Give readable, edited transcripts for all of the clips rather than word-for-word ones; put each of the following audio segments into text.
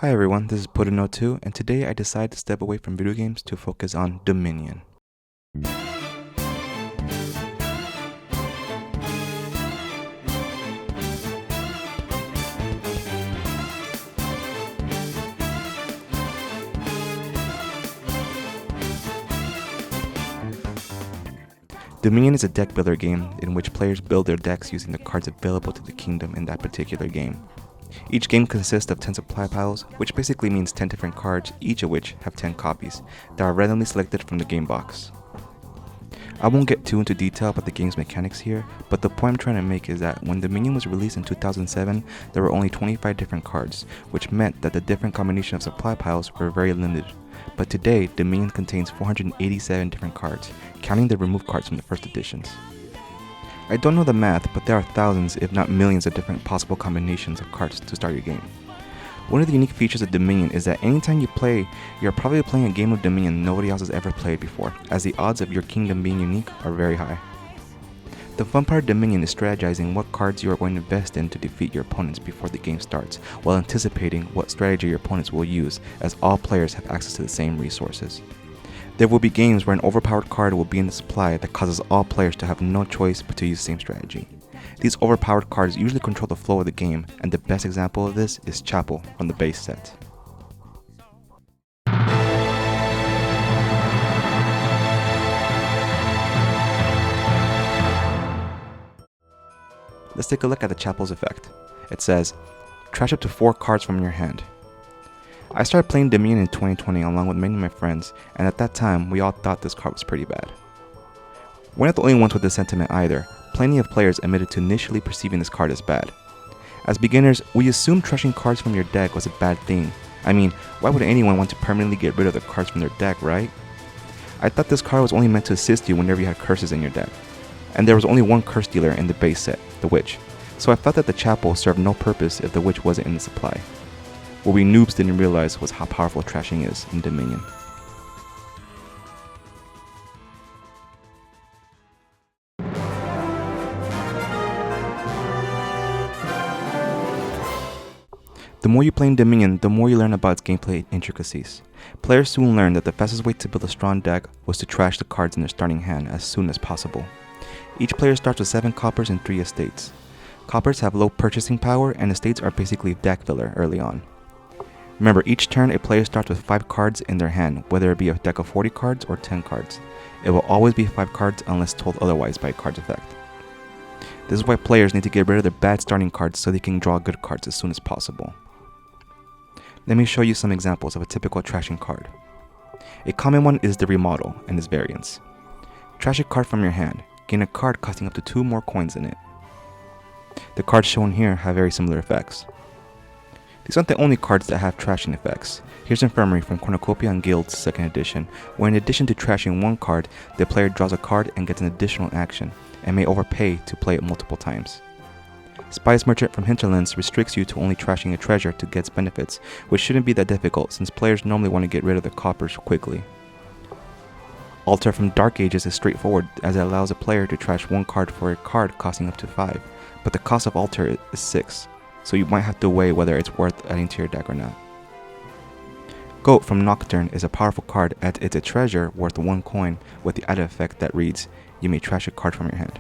Hi everyone, this is Puddino2, and today I decided to step away from video games to focus on Dominion. Dominion is a deck builder game in which players build their decks using the cards available to the kingdom in that particular game. Each game consists of 10 supply piles, which basically means 10 different cards, each of which have 10 copies, that are randomly selected from the game box. I won't get too into detail about the game's mechanics here, but the point I'm trying to make is that when Dominion was released in 2007, there were only 25 different cards, which meant that the different combination of supply piles were very limited. But today, Dominion contains 487 different cards, counting the removed cards from the first editions. I don't know the math, but there are thousands, if not millions, of different possible combinations of cards to start your game. One of the unique features of Dominion is that anytime you play, you're probably playing a game of Dominion nobody else has ever played before, as the odds of your kingdom being unique are very high. The fun part of Dominion is strategizing what cards you are going to invest in to defeat your opponents before the game starts, while anticipating what strategy your opponents will use, as all players have access to the same resources. There will be games where an overpowered card will be in the supply that causes all players to have no choice but to use the same strategy. These overpowered cards usually control the flow of the game, and the best example of this is Chapel from the base set. Let's take a look at the Chapel's effect. It says, trash up to 4 cards from your hand. I started playing Dominion in 2020 along with many of my friends, and at that time we all thought this card was pretty bad. We're not the only ones with this sentiment either. Plenty of players admitted to initially perceiving this card as bad. As beginners, we assumed trashing cards from your deck was a bad thing. I mean, why would anyone want to permanently get rid of the cards from their deck, right? I thought this card was only meant to assist you whenever you had curses in your deck. And there was only one curse dealer in the base set, the Witch, so I felt that the Chapel served no purpose if the Witch wasn't in the supply. What we noobs didn't realize was how powerful trashing is in Dominion. The more you play in Dominion, the more you learn about its gameplay intricacies. Players soon learned that the fastest way to build a strong deck was to trash the cards in their starting hand as soon as possible. Each player starts with 7 coppers and 3 estates. Coppers have low purchasing power, and estates are basically deck filler early on. Remember, each turn a player starts with 5 cards in their hand, whether it be a deck of 40 cards or 10 cards. It will always be 5 cards unless told otherwise by a card's effect. This is why players need to get rid of their bad starting cards so they can draw good cards as soon as possible. Let me show you some examples of a typical trashing card. A common one is the Remodel and its variants. Trash a card from your hand, gain a card costing up to 2 more coins in it. The cards shown here have very similar effects. These aren't the only cards that have trashing effects. Here's Infirmary from Cornucopia and Guild's 2nd edition, where in addition to trashing one card, the player draws a card and gets an additional action, and may overpay to play it multiple times. Spice Merchant from Hinterlands restricts you to only trashing a treasure to get benefits, which shouldn't be that difficult since players normally want to get rid of their coppers quickly. Altar from Dark Ages is straightforward as it allows a player to trash one card for a card costing up to 5, but the cost of Altar is 6. So you might have to weigh whether it's worth adding to your deck or not. Goat from Nocturne is a powerful card as it's a treasure worth 1 coin with the added effect that reads, you may trash a card from your hand.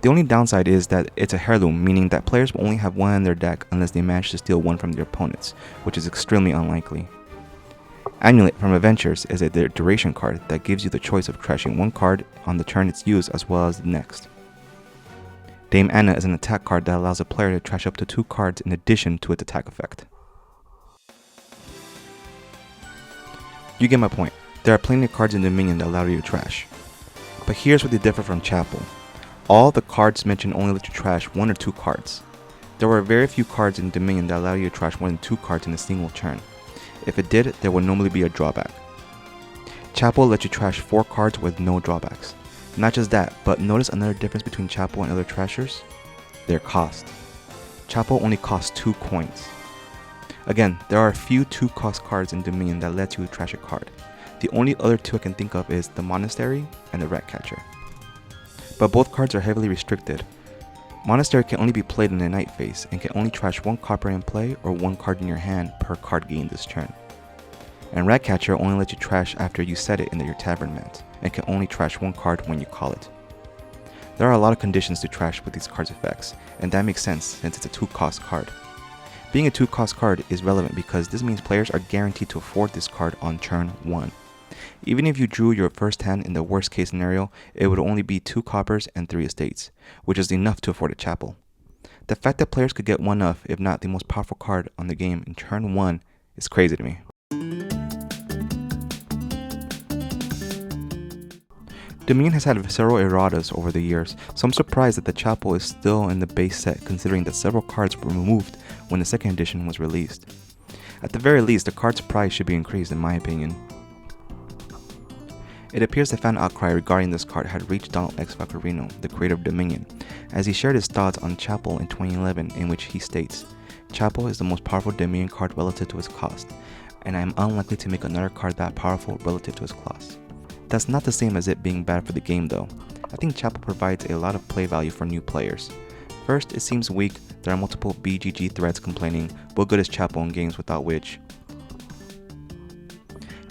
The only downside is that it's a heirloom, meaning that players will only have 1 in their deck unless they manage to steal 1 from their opponents, which is extremely unlikely. Amulet from Adventures is a duration card that gives you the choice of trashing 1 card on the turn it's used as well as the next. Dame Anna is an attack card that allows a player to trash up to 2 cards in addition to its attack effect. You get my point. There are plenty of cards in Dominion that allow you to trash. But here's where they differ from Chapel. All the cards mentioned only let you trash 1 or 2 cards. There were very few cards in Dominion that allow you to trash more than 2 cards in a single turn. If it did, there would normally be a drawback. Chapel lets you trash 4 cards with no drawbacks. Not just that, but notice another difference between Chapel and other trashers? Their cost. Chapel only costs 2 coins. Again, there are a few 2-cost cards in Dominion that let you trash a card. The only other 2 I can think of is the Monastery and the Ratcatcher. But both cards are heavily restricted. Monastery can only be played in the night phase and can only trash one copper in play or one card in your hand per card gained this turn. And Ratcatcher only lets you trash after you set it into your tavern mat, and can only trash one card when you call it. There are a lot of conditions to trash with these cards' effects, and that makes sense since it's a 2-cost card. Being a 2-cost card is relevant because this means players are guaranteed to afford this card on turn 1. Even if you drew your first hand in the worst case scenario, it would only be 2 coppers and 3 estates, which is enough to afford a chapel. The fact that players could get one of, if not the most powerful card on the game in turn 1 is crazy to me. Dominion has had several erratas over the years, so I'm surprised that the chapel is still in the base set considering that several cards were removed when the second edition was released. At the very least, the card's price should be increased in my opinion. It appears the fan outcry regarding this card had reached Donald X. Vaccarino, the creator of Dominion, as he shared his thoughts on Chapel in 2011, in which he states, "Chapel is the most powerful Dominion card relative to its cost, and I am unlikely to make another card that powerful relative to its cost." That's not the same as it being bad for the game though. I think Chapel provides a lot of play value for new players. First, it seems weak. There are multiple BGG threads complaining, what good is Chapel in games without Witch?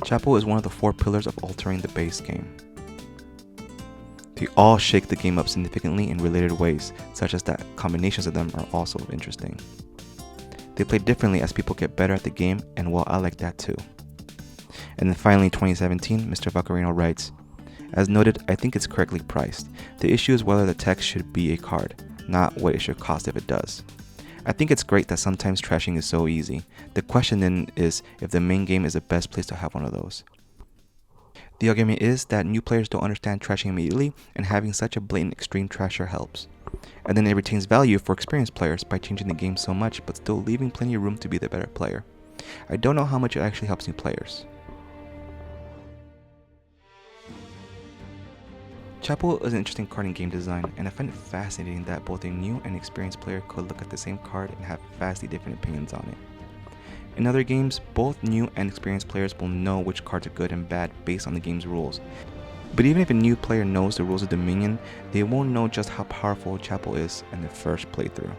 Chapel is one of the 4 pillars of altering the base game. They all shake the game up significantly in related ways, such as that combinations of them are also interesting. They play differently as people get better at the game, and well, I like that too. And then finally, in 2017, Mr. Vaccarino writes, "As noted, I think it's correctly priced. The issue is whether the text should be a card, not what it should cost if it does. I think it's great that sometimes trashing is so easy. The question then is if the main game is the best place to have one of those. The argument is that new players don't understand trashing immediately, and having such a blatant extreme trasher helps. And then it retains value for experienced players by changing the game so much but still leaving plenty of room to be the better player. I don't know how much it actually helps new players." Chapel is an interesting card in game design, and I find it fascinating that both a new and experienced player could look at the same card and have vastly different opinions on it. In other games, both new and experienced players will know which cards are good and bad based on the game's rules. But even if a new player knows the rules of Dominion, they won't know just how powerful Chapel is in the first playthrough.